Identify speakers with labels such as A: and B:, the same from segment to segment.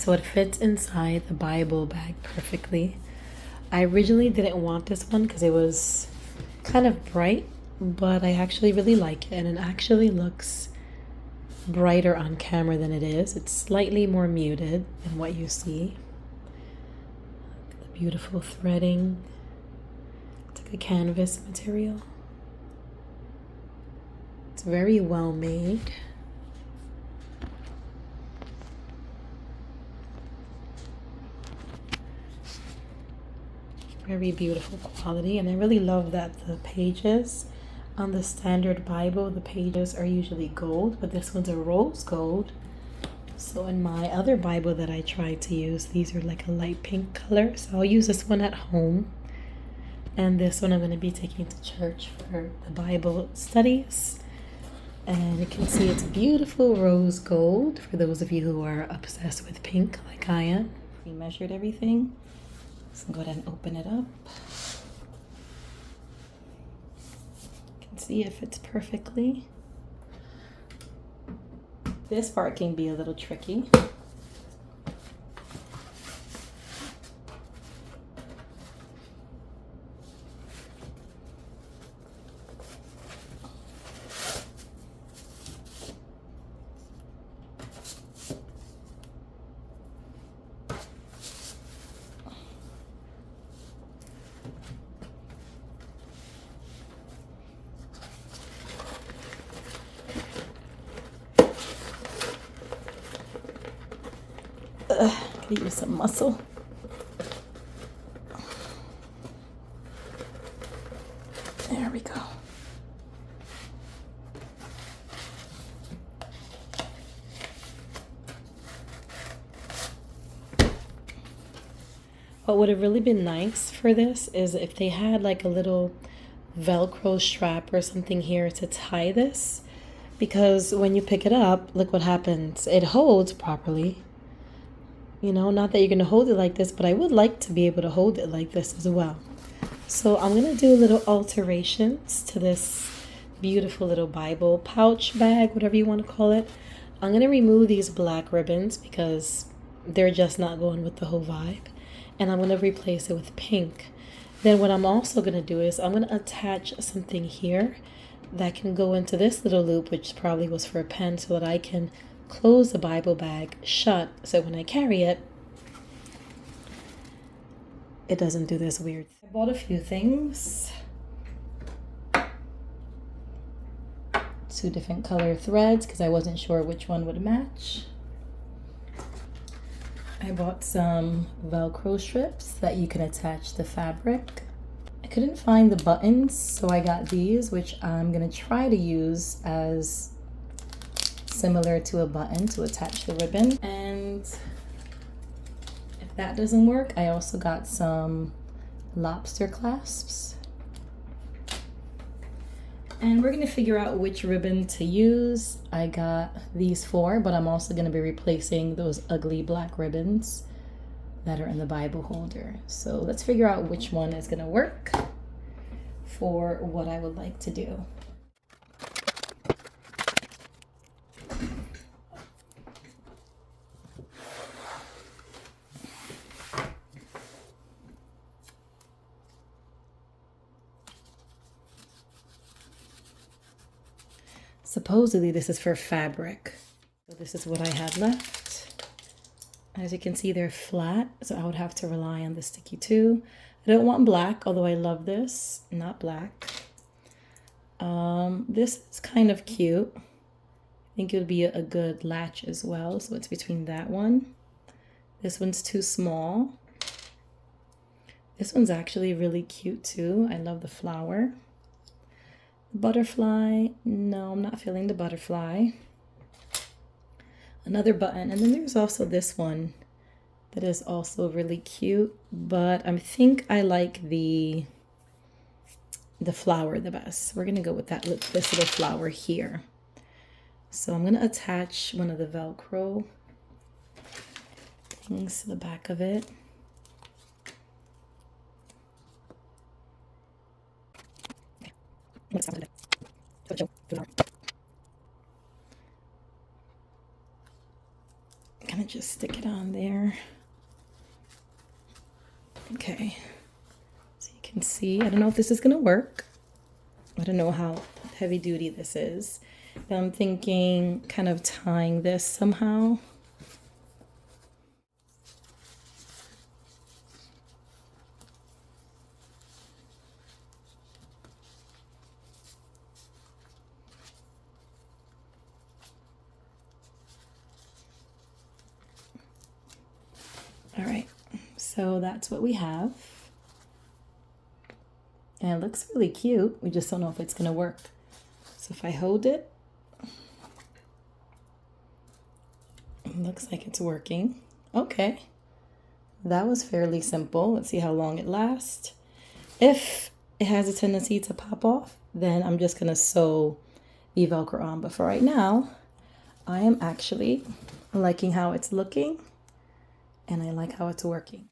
A: So it fits inside the Bible bag perfectly. I originally didn't want this one because it was kind of bright, but I actually really like it, and it actually looks brighter on camera than it is. It's slightly more muted than what you see. The beautiful threading. It's like a canvas material. It's very well made. Very beautiful quality, and I really love that the pages on the standard Bible, the pages are usually gold, but this one's a rose gold. So in my other Bible that I tried to use, these are like a light pink color, so I'll use this one at home, and this one I'm going to be taking to church for the Bible studies. And you can see it's beautiful rose gold for those of you who are obsessed with pink like I am. We measured everything. So go ahead and open it up. You can see it fits perfectly. This part can be a little tricky. Could use some muscle. There we go. What would have really been nice for this is if they had like a little Velcro strap or something here to tie this, because when you pick it up, look what happens. It holds properly. You know, not that you're going to hold it like this, but I would like to be able to hold it like this as well. So I'm going to do little alterations to this beautiful little Bible pouch bag, whatever you want to call it. I'm going to remove these black ribbons because they're just not going with the whole vibe. And I'm going to replace it with pink. Then what I'm also going to do is I'm going to attach something here that can go into this little loop, which probably was for a pen, so that I can close the Bible bag shut, so when I carry it, it doesn't do this weird. I bought a few things. 2 different color threads because I wasn't sure which one would match. I bought some Velcro strips that you can attach to fabric. I couldn't find the buttons, so I got these, which I'm gonna try to use as similar to a button to attach the ribbon. And if that doesn't work, I also got some lobster clasps. And we're gonna figure out which ribbon to use. I got these 4, but I'm also gonna be replacing those ugly black ribbons that are in the Bible holder. So let's figure out which one is gonna work for what I would like to do. Supposedly this is for fabric. So this is what I had left. As you can see, they're flat, so I would have to rely on the sticky too. I don't want black, although I love this, not black. This is kind of cute. I think it would be a good latch as well, so it's between that one. This one's too small. This one's actually really cute too. I love the flower. Butterfly, no, I'm not feeling the butterfly. Another button, and then there's also this one that is also really cute, but I think I like the flower the best. We're gonna go with this little flower here. So I'm gonna attach one of the Velcro things to the back of it. Kind just stick it on there. Okay, so you can see, I don't know if this is gonna work. I don't know how heavy duty this is, but I'm thinking kind of tying this somehow. All right, so that's what we have. And it looks really cute. We just don't know if it's gonna work. So if I hold it, it looks like it's working. Okay, that was fairly simple. Let's see how long it lasts. If it has a tendency to pop off, then I'm just gonna sew the Velcro on. But for right now, I am actually liking how it's looking, and I like how it's working.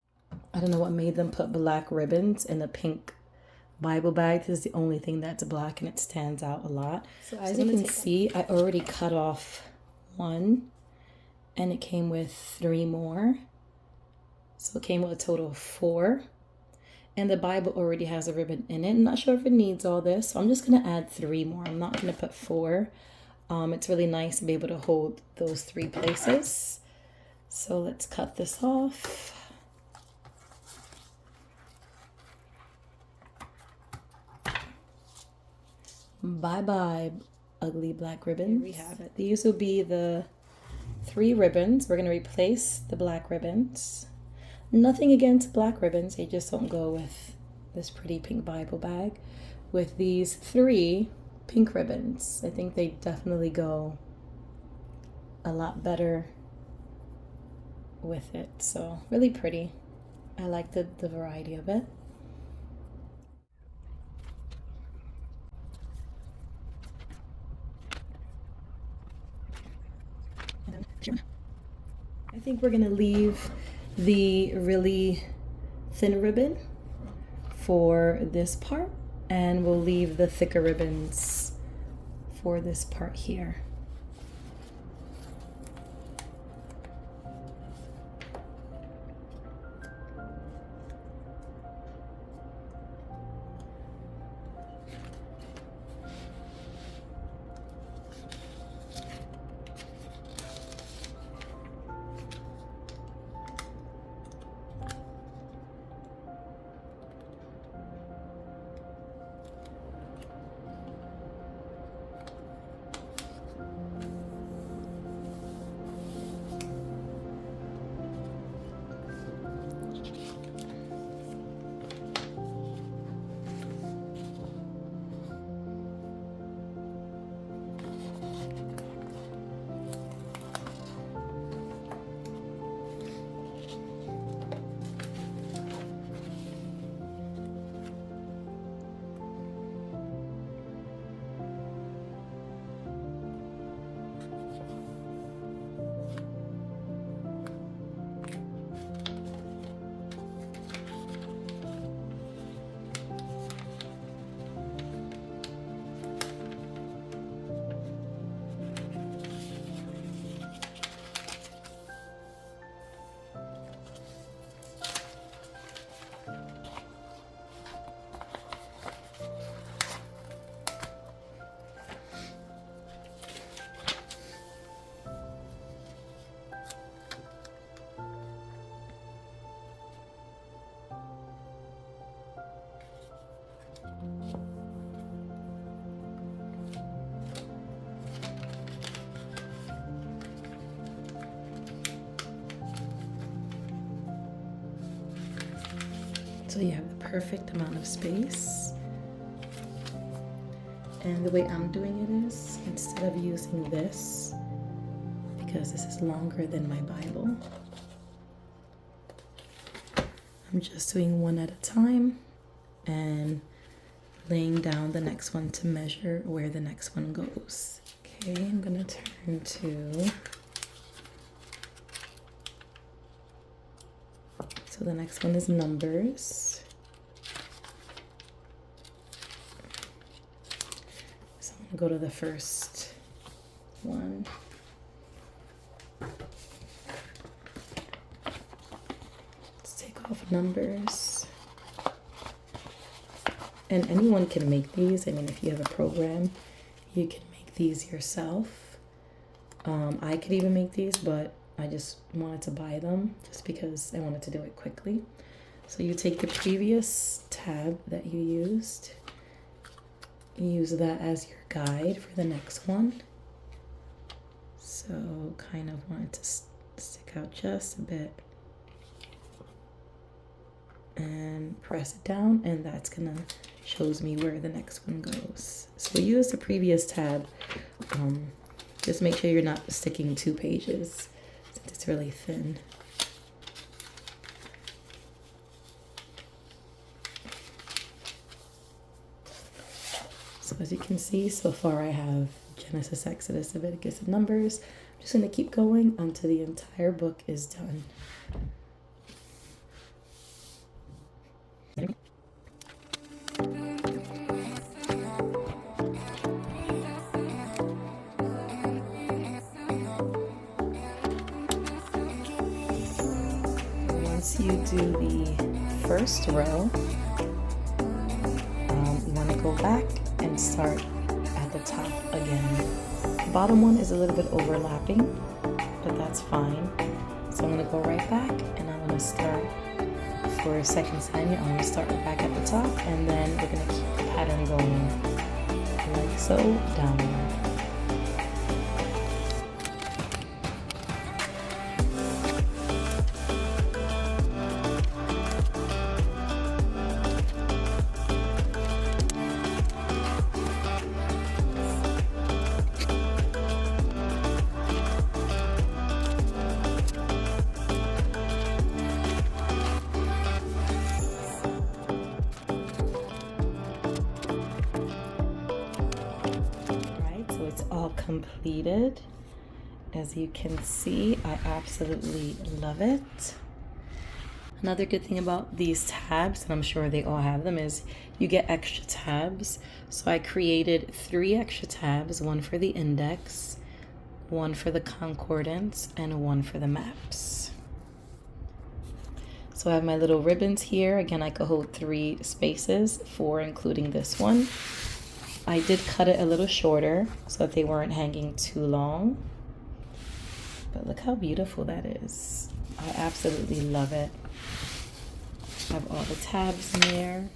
A: I don't know what made them put black ribbons in a pink Bible bag. This is the only thing that's black and it stands out a lot. So as you can see, I already cut off one and it came with 3 more. So it came with a total of 4. And the Bible already has a ribbon in it. I'm not sure if it needs all this, so I'm just gonna add 3 more. I'm not gonna put 4. It's really nice to be able to hold those 3 places. So let's cut this off. Bye bye, ugly black ribbons. Here we have it. These will be the 3 ribbons. We're gonna replace the black ribbons. Nothing against black ribbons, they just don't go with this pretty pink Bible bag. With these 3 pink ribbons, I think they definitely go a lot better with it. So really pretty. I like the variety of it. I think we're gonna leave the really thin ribbon for this part, and we'll leave the thicker ribbons for this part here. So you have the perfect amount of space. And the way I'm doing it is, instead of using this, because this is longer than my Bible, I'm just doing one at a time and laying down the next one to measure where the next one goes. Okay, I'm gonna turn to, so the next one is Numbers. So I'm gonna go to the first one. numbers. And anyone can make these. I mean, if you have a program, you can make these yourself. I could even make these, but I just wanted to buy them just because I wanted to do it quickly. So you take the previous tab that you used, use that as your guide for the next one. So kind of wanted to stick out just a bit and press it down, and that's gonna shows me where the next one goes. So use the previous tab. Just make sure you're not sticking 2 pages since it's really thin. So as you can see, so far I have Genesis, Exodus, Leviticus, and Numbers. I'm just going to keep going until the entire book is done. Once you do the first row, you want to go back and start at the top again. The bottom one is a little bit overlapping, but that's fine. So I'm going to go right back, and I'm going to start for a second time here. I'm going to start right back at the top, and then we're going to keep the pattern going like so, downward. Completed. As you can see, I absolutely love it. Another good thing about these tabs, and I'm sure they all have them, is you get extra tabs. So I created 3 extra tabs, one for the index, one for the concordance, and one for the maps. So I have my little ribbons here. Again, I could hold 3 spaces, 4 including this one. I did cut it a little shorter so that they weren't hanging too long. But look how beautiful that is. I absolutely love it. I have all the tabs in there.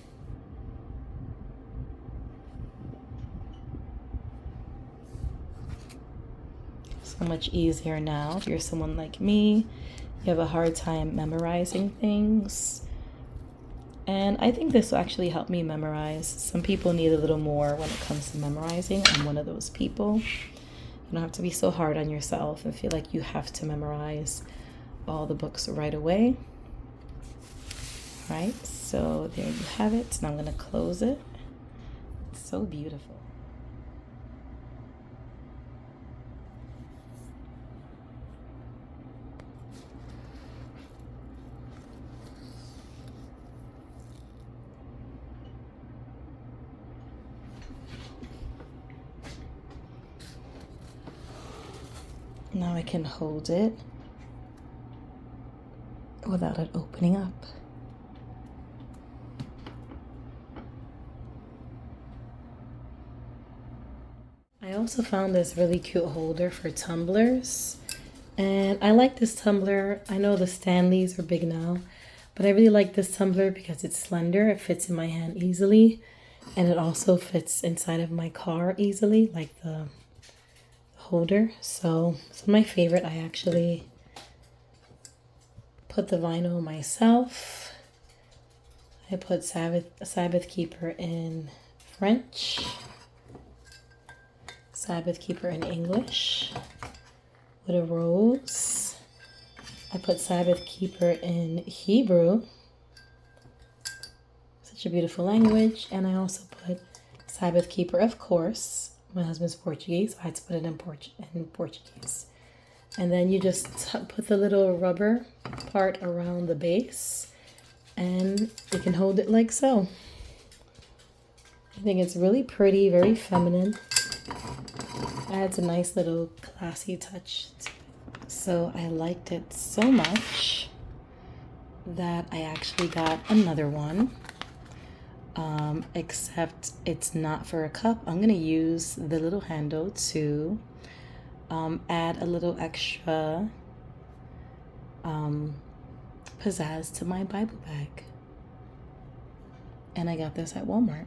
A: So much easier now. If you're someone like me, you have a hard time memorizing things. And I think this will actually help me memorize. Some people need a little more when it comes to memorizing. I'm one of those people. You don't have to be so hard on yourself and feel like you have to memorize all the books right away. All right, so there you have it. Now I'm gonna close it. It's so beautiful. Now I can hold it without it opening up. I also found this really cute holder for tumblers. And I like this tumbler. I know the Stanleys are big now, but I really like this tumbler because it's slender. It fits in my hand easily. And it also fits inside of my car easily, like the holder. So it's my favorite. I actually put the vinyl myself. I put Sabbath Keeper in French, Sabbath Keeper in English with a rose. I put Sabbath Keeper in Hebrew, such a beautiful language. And I also put Sabbath Keeper, of course. My husband's Portuguese, so I had to put it in Portuguese. And then you just put the little rubber part around the base, and you can hold it like so. I think it's really pretty, very feminine. Adds a nice little classy touch to it. So I liked it so much that I actually got another one, except it's not for a cup. I'm going to use the little handle to add a little extra pizzazz to my Bible bag. And I got this at Walmart.